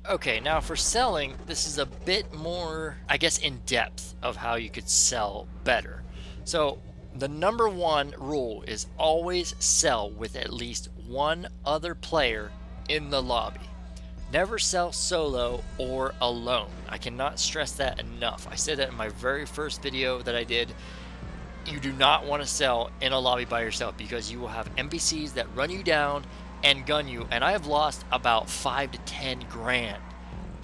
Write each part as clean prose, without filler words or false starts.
Okay, now for selling, this is a bit more, I guess, in depth of how you could sell better. So, the number one rule is always sell with at least one other player in the lobby. Never sell solo or alone. I cannot stress that enough. I said that in my very first video that I did. You do not want to sell in a lobby by yourself because you will have NPCs that run you down and gun you. And I have lost about 5 to 10 grand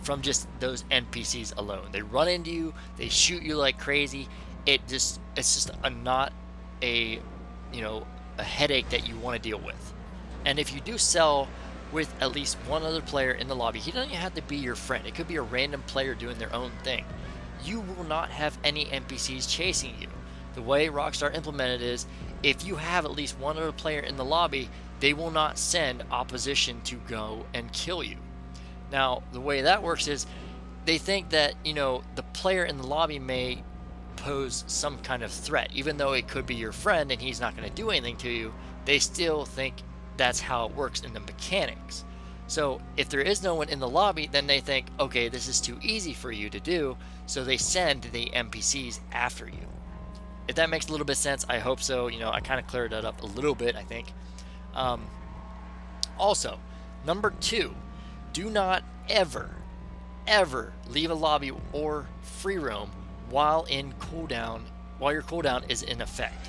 from just those NPCs alone. They run into you, they shoot you like crazy. It's just a not a, you know, a headache that you want to deal with. And if you do sell with at least one other player in the lobby, he doesn't have to be your friend. It could be a random player doing their own thing. You will not have any NPCs chasing you. The way Rockstar implemented is if you have at least one other player in the lobby, they will not send opposition to go and kill you. Now, the way that works is they think that, the player in the lobby may pose some kind of threat. Even though it could be your friend and he's not going to do anything to you, they still think that's how it works in the mechanics. So if there is no one in the lobby, then they think, okay, this is too easy for you to do, so they send the NPCs after you. If that makes a little bit of sense, I hope so. I kind of cleared that up a little bit, I think. Also, number 2, do not ever leave a lobby or free roam while your cooldown is in effect.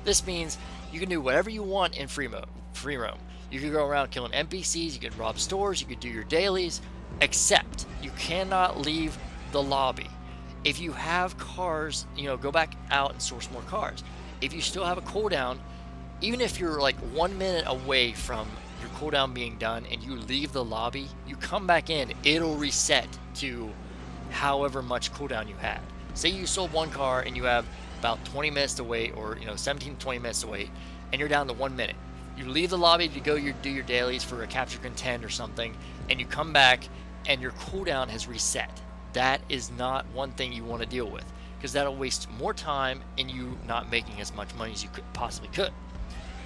This means you can do whatever you want in free roam. You can go around killing NPCs, you can rob stores, you can do your dailies, except you cannot leave the lobby. If you have cars, go back out and source more cars. If you still have a cooldown, even if you're like 1 minute away from your cooldown being done and you leave the lobby, you come back in, it'll reset to however much cooldown you had. Say you sold one car and you have about 20 minutes to wait, or 17 to 20 minutes to wait, and you're down to 1 minute. You leave the lobby to go do your dailies for a capture content or something, and you come back and your cooldown has reset. That is not one thing you want to deal with, because that'll waste more time and you not making as much money as you possibly could.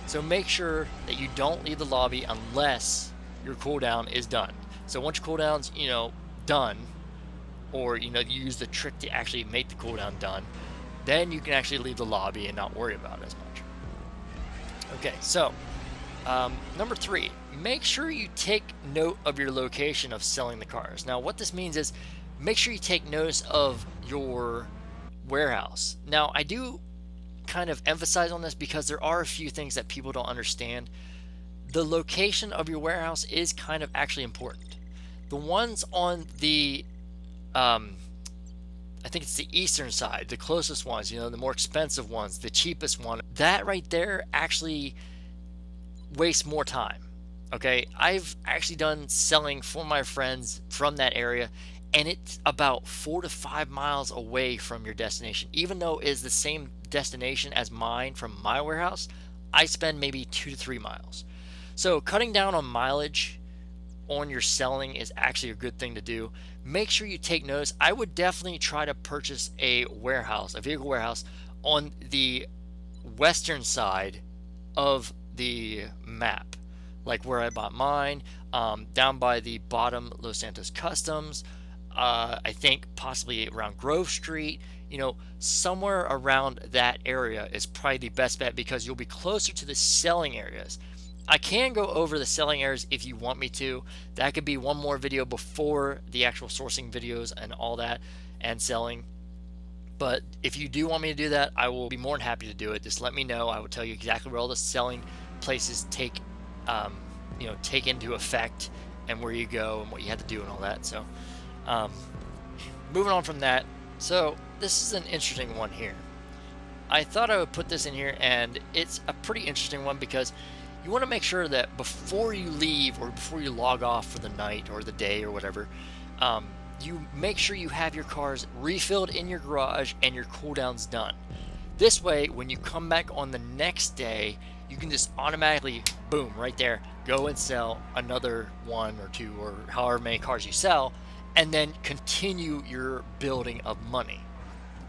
So make sure that you don't leave the lobby unless your cooldown is done. So once your cooldown's done, or you use the trick to actually make the cooldown done, then you can actually leave the lobby and not worry about it as much. Okay, so number 3, make sure you take note of your location of selling the cars. Now what this means is make sure you take notice of your warehouse. Now I do kind of emphasize on this because there are a few things that people don't understand. The location of your warehouse is kind of actually important. The ones on the I think it's the eastern side, the closest ones, the more expensive ones, the cheapest one, that right there actually wastes more time. Okay, I've actually done selling for my friends from that area, and it's about 4 to 5 miles away from your destination. Even though it is the same destination as mine from my warehouse, I spend maybe 2 to 3 miles. So cutting down on mileage on your selling is actually a good thing to do. Make sure you take notice. I would definitely try to purchase a vehicle warehouse on the western side of the map, like where I bought mine, down by the bottom Los Santos Customs, I think possibly around Grove Street, somewhere around that area is probably the best bet because you'll be closer to the selling areas. I can go over the selling areas if you want me to. That could be one more video before the actual sourcing videos and all that and selling. But if you do want me to do that, I will be more than happy to do it. Just let me know. I will tell you exactly where all the selling places take into effect and where you go and what you have to do and all that. So moving on from that, so this is an interesting one here. I thought I would put this in here, and it's a pretty interesting one because you want to make sure that before you leave or before you log off for the night or the day or whatever, you make sure you have your cars refilled in your garage and your cooldowns done. This way, when you come back on the next day, you can just automatically, boom, right there, go and sell another 1 or 2 or however many cars you sell, and then continue your building of money.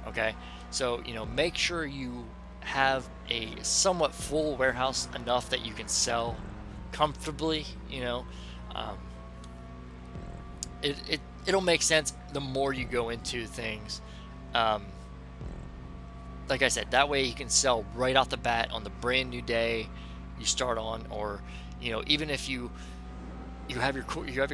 Okay, so make sure you have a somewhat full warehouse, enough that you can sell comfortably, It'll make sense the more you go into things. Um, like I said, that way you can sell right off the bat on the brand new day you start on, or even if you have your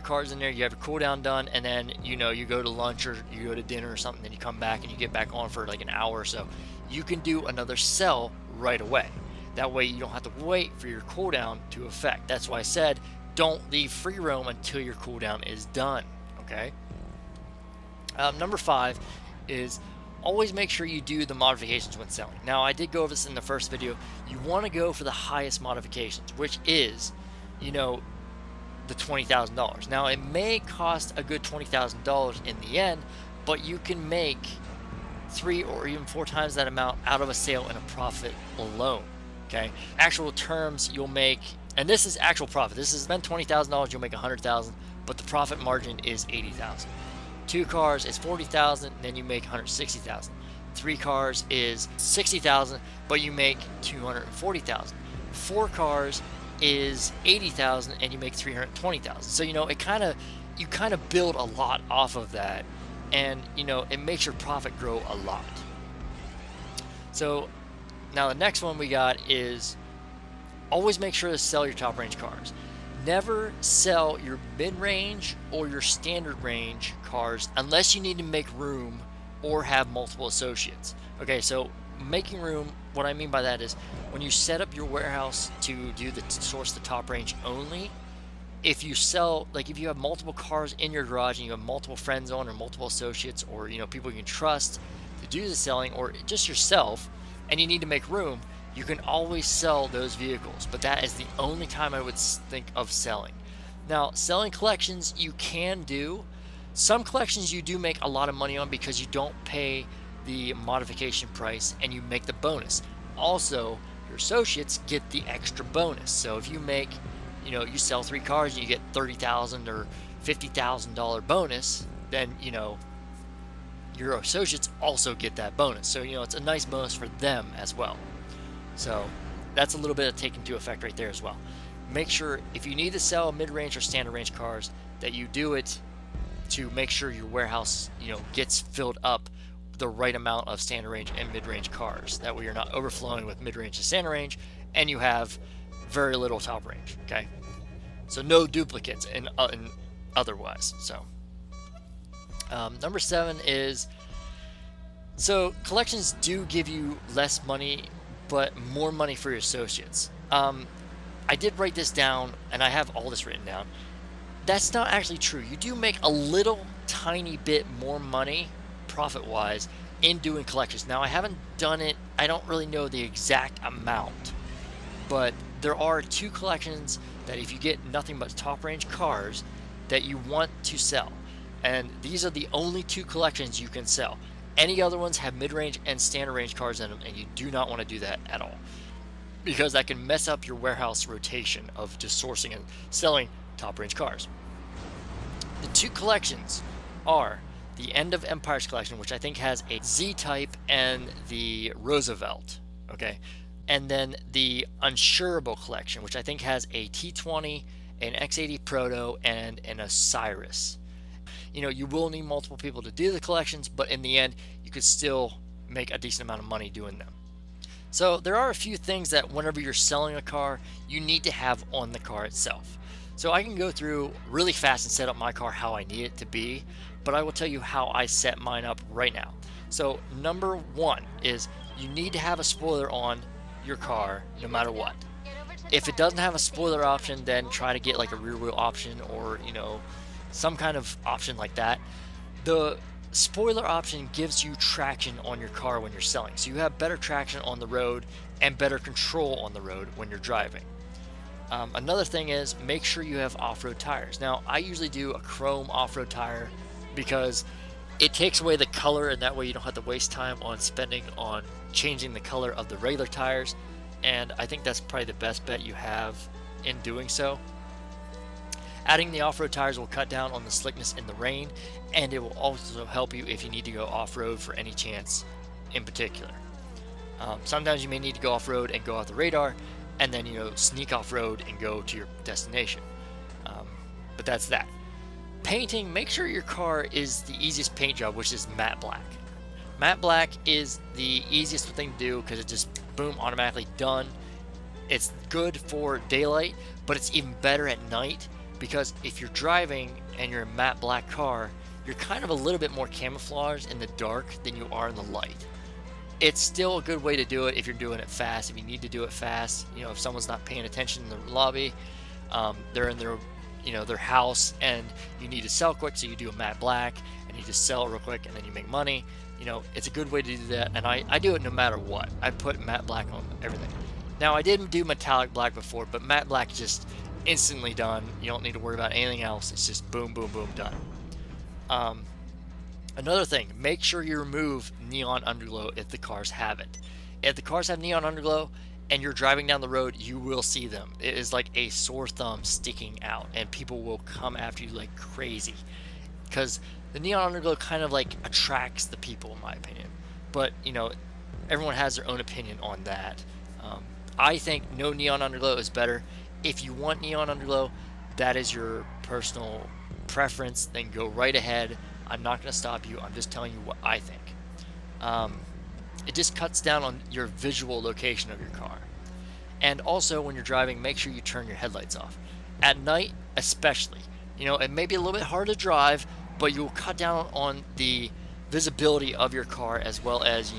cards in there, you have your cooldown done, and then you go to lunch or you go to dinner or something, then you come back and you get back on for like an hour or so. You can do another sell right away. That way you don't have to wait for your cooldown to affect. That's why I said don't leave free roam until your cooldown is done. Okay. Number 5 is always make sure you do the modifications when selling. Now, I did go over this in the first video. You want to go for the highest modifications, which is, the $20,000. Now, it may cost a good $20,000 in the end, but you can make 3 or even 4 times that amount out of a sale and a profit alone. Okay, actual terms you'll make, and this is actual profit. This is spend $20,000, you'll make $100,000, but the profit margin is $80,000. 2 cars is $40,000, then you make $160,000. 3 cars is $60,000, but you make $240,000. 4 cars is $80,000, and you make $320,000. So you kind of build a lot off of that, and it makes your profit grow a lot. So now the next one we got is always make sure to sell your top range cars. Never sell your mid-range or your standard range cars unless you need to make room or have multiple associates. Okay, so making room, what I mean by that is when you set up your warehouse to source the top range only, if you sell, like if you have multiple cars in your garage and you have multiple friends on or multiple associates or people you can trust to do the selling, or just yourself, and you need to make room, you can always sell those vehicles, but that is the only time I would think of selling. Now, selling collections you can do. Some collections you do make a lot of money on because you don't pay the modification price and you make the bonus. Also, your associates get the extra bonus. So if you make, you sell 3 cars and you get $30,000 or $50,000 bonus, then your associates also get that bonus. So it's a nice bonus for them as well. So that's a little bit of take into effect right there as well. Make sure if you need to sell mid-range or standard range cars that you do it to make sure your warehouse gets filled up the right amount of standard range and mid-range cars. That way you're not overflowing with mid-range and standard range and you have very little top range. Okay, so no duplicates in otherwise. So number 7 is, so collections do give you less money but more money for your associates. I did write this down and I have all this written down. That's not actually true. You do make a little tiny bit more money profit wise in doing collections. Now, I haven't done it, I don't really know the exact amount, but there are 2 collections that if you get nothing but top range cars that you want to sell, and these are the only 2 collections you can sell. Any other ones have mid-range and standard range cars in them, and you do not want to do that at all, because that can mess up your warehouse rotation of just sourcing and selling top range cars. The 2 collections are the End of Empires collection, which I think has a Z-Type and the Roosevelt, okay, and then the Unsurable collection, which I think has a T20, an X80 Proto, and an Osiris. You will need multiple people to do the collections, but in the end, you could still make a decent amount of money doing them. So there are a few things that whenever you're selling a car, you need to have on the car itself. So I can go through really fast and set up my car how I need it to be, but I will tell you how I set mine up right now. So number 1 is you need to have a spoiler on your car no matter what. If it doesn't have a spoiler option, then try to get like a rear wheel option or some kind of option like that. The spoiler option gives you traction on your car when you're selling, so you have better traction on the road and better control on the road when you're driving. Another thing is make sure you have off-road tires. Now, I usually do a chrome off-road tire because it takes away the color, and that way you don't have to waste time on spending on changing the color of the regular tires, and I think that's probably the best bet you have in doing so. Adding the off-road tires will cut down on the slickness in the rain, and it will also help you if you need to go off-road for any chance in particular. Sometimes you may need to go off-road and go off the radar, and then sneak off-road and go to your destination. But that's that. Painting, make sure your car is the easiest paint job, which is matte black. Matte black is the easiest thing to do because it just boom, automatically done. It's good for daylight, but it's even better at night because if you're driving and you're a matte black car, you're kind of a little bit more camouflaged in the dark than you are in the light. It's still a good way to do it if you're doing it fast. If you need to do it fast, if someone's not paying attention in the lobby, they're in their their house and you need to sell quick, so you do a matte black and you just sell it real quick and then you make money. It's a good way to do that, and I do it no matter what. I put matte black on everything. Now, I didn't do metallic black before, but matte black is just instantly done. You don't need to worry about anything else. It's just boom, boom, boom, done. Another thing, make sure you remove neon underglow if the cars have it. If the cars have neon underglow and you're driving down the road, you will see them. It is like a sore thumb sticking out, and people will come after you like crazy because the neon underglow kind of like attracts the people, in my opinion. But everyone has their own opinion on that. I think no neon underglow is better. If you want neon underglow, that is your personal preference, then go right ahead. I'm not going to stop you. I'm just telling you what I think. It just cuts down on your visual location of your car. And also, when you're driving, make sure you turn your headlights off. At night, especially. It may be a little bit hard to drive, but you'll cut down on the visibility of your car, as well as,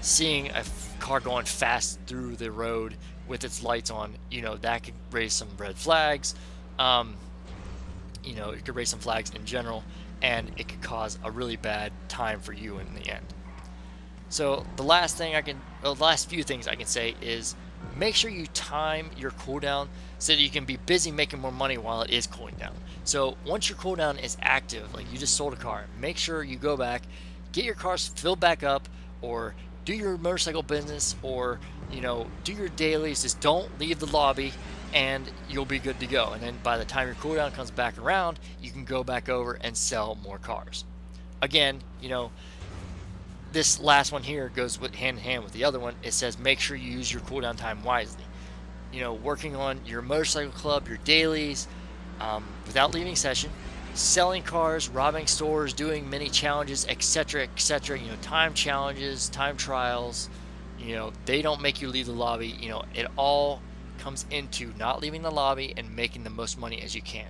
seeing a car going fast through the road with its lights on. That could raise some red flags. It could raise some flags in general, and it could cause a really bad time for you in the end. So the last few things I can say is make sure you time your cooldown so that you can be busy making more money while it is cooling down. So once your cooldown is active, like you just sold a car, make sure you go back, get your cars filled back up, or do your motorcycle business, or do your dailies. Just don't leave the lobby and you'll be good to go. And then by the time your cooldown comes back around, you can go back over and sell more cars. Again, this last one here goes hand in hand with the other one. It says make sure you use your cooldown time wisely. Working on your motorcycle club, your dailies, without leaving session, selling cars, robbing stores, doing mini challenges, etc., etc. Time challenges, time trials. They don't make you leave the lobby. It all comes into not leaving the lobby and making the most money as you can.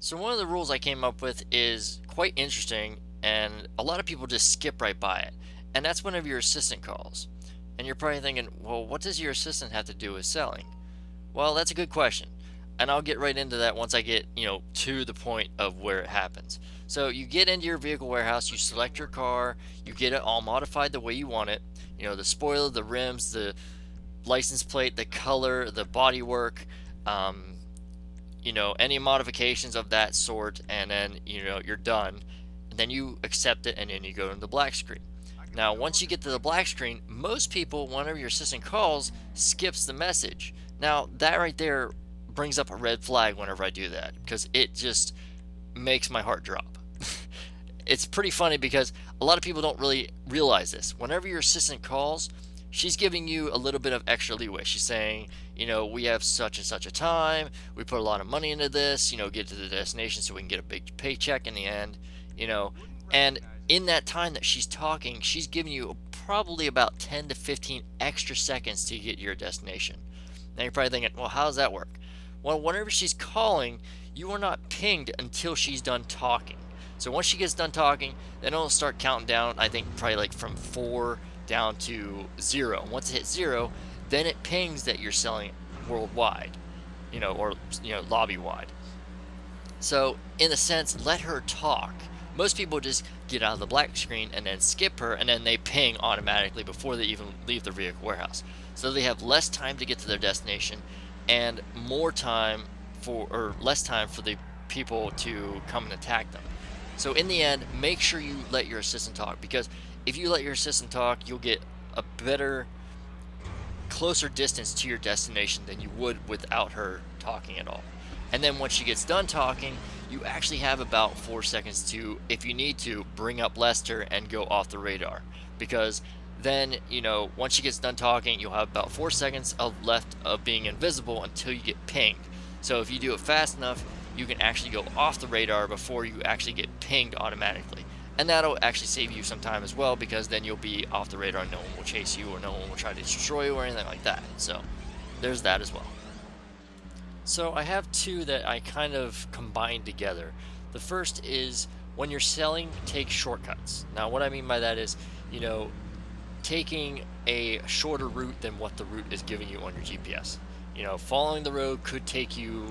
So one of the rules I came up with is quite interesting, and a lot of people just skip right by it. And that's whenever your assistant calls. And you're probably thinking, well, what does your assistant have to do with selling? Well, that's a good question. And I'll get right into that once I get, to the point of where it happens. So you get into your vehicle warehouse, you select your car, you get it all modified the way you want it. The spoiler, the rims, the license plate, the color, the bodywork, any modifications of that sort, and then, you're done. And then you accept it, and then you go into the black screen. Now, once you get to the black screen, most people, whenever your assistant calls, skips the message. Now, that right there brings up a red flag whenever I do that, because it just makes my heart drop. It's pretty funny because a lot of people don't really realize this. Whenever your assistant calls, she's giving you a little bit of extra leeway. She's saying, we have such and such a time, we put a lot of money into this, get to the destination so we can get a big paycheck in the end, and in that time that she's talking, she's giving you probably about 10 to 15 extra seconds to get to your destination. Now you're probably thinking, well, how does that work? Well, whenever she's calling, you are not pinged until she's done talking. So once she gets done talking, then it'll start counting down, I think probably like from 4 down to 0. Once it hits 0, then it pings that you're selling worldwide, or lobby wide. So in a sense, let her talk. Most people just get out of the black screen and then skip her, and then they ping automatically before they even leave the vehicle warehouse. So they have less time to get to their destination and less time for the people to come and attack them. So in the end, make sure you let your assistant talk, because if you let your assistant talk, you'll get a better, closer distance to your destination than you would without her talking at all. And then once she gets done talking, you actually have about 4 seconds to, if you need to, bring up Lester and go off the radar. Because then, once she gets done talking, you'll have about 4 seconds left of being invisible until you get pinged. So if you do it fast enough, you can actually go off the radar before you actually get pinged automatically. And that'll actually save you some time as well, because then you'll be off the radar, no one will chase you or no one will try to destroy you or anything like that. So there's that as well. So I have two that I kind of combined together. The first is, when you're selling, take shortcuts. Now what I mean by that is, taking a shorter route than what the route is giving you on your GPS. Following the road could take you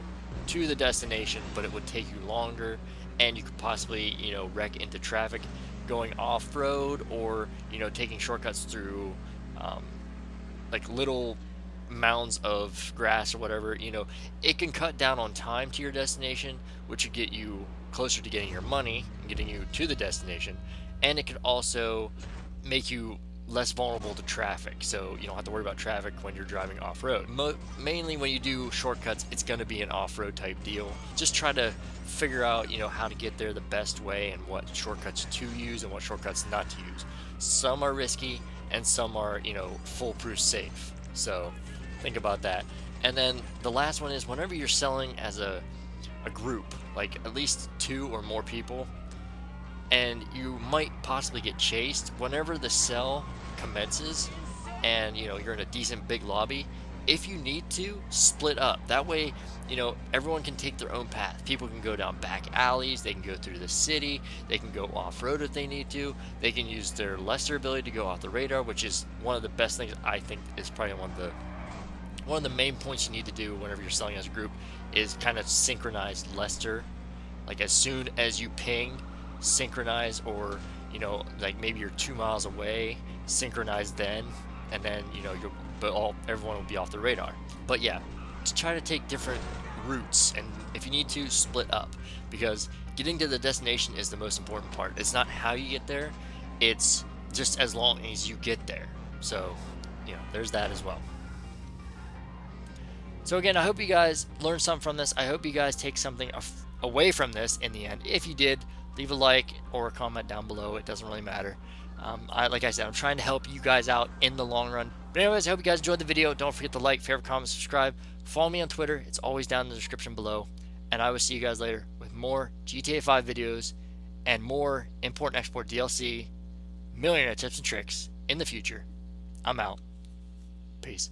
to the destination, but it would take you longer, and you could possibly, wreck into traffic. Going off-road, or, taking shortcuts through, like little mounds of grass or whatever, it can cut down on time to your destination, which would get you closer to getting your money and getting you to the destination. And it could also make you less vulnerable to traffic, so you don't have to worry about traffic when you're driving off-road. Mainly when you do shortcuts, it's going to be an off-road type deal. Just try to figure out, how to get there the best way, and what shortcuts to use and what shortcuts not to use. Some are risky and some are, foolproof safe. So think about that. And then the last one is, whenever you're selling as a group, like at least 2 or more people, and you might possibly get chased, whenever the sell commences and you're in a decent big lobby, if you need to, split up. That way, everyone can take their own path. People can go down back alleys, they can go through the city, they can go off-road if they need to, they can use their lesser ability to go off the radar, which is one of the best things. I think is probably one of the main points you need to do whenever you're selling as a group, is kind of synchronize lesser. Like as soon as you ping, synchronize, or like maybe you're 2 miles away, synchronize then, and then everyone will be off the radar. But yeah, to try to take different routes, and if you need to, split up, because getting to the destination is the most important part. It's not how you get there, it's just as long as you get there. So there's that as well. So again, I hope you guys learned something from this. I hope you guys take something away from this in the end. If you did, leave a like or a comment down below. It doesn't really matter. Like I said, I'm trying to help you guys out in the long run. But anyways, I hope you guys enjoyed the video. Don't forget to like, favorite, comment, subscribe. Follow me on Twitter. It's always down in the description below. And I will see you guys later with more GTA 5 videos and more import and export DLC, millionaire tips and tricks in the future. I'm out. Peace.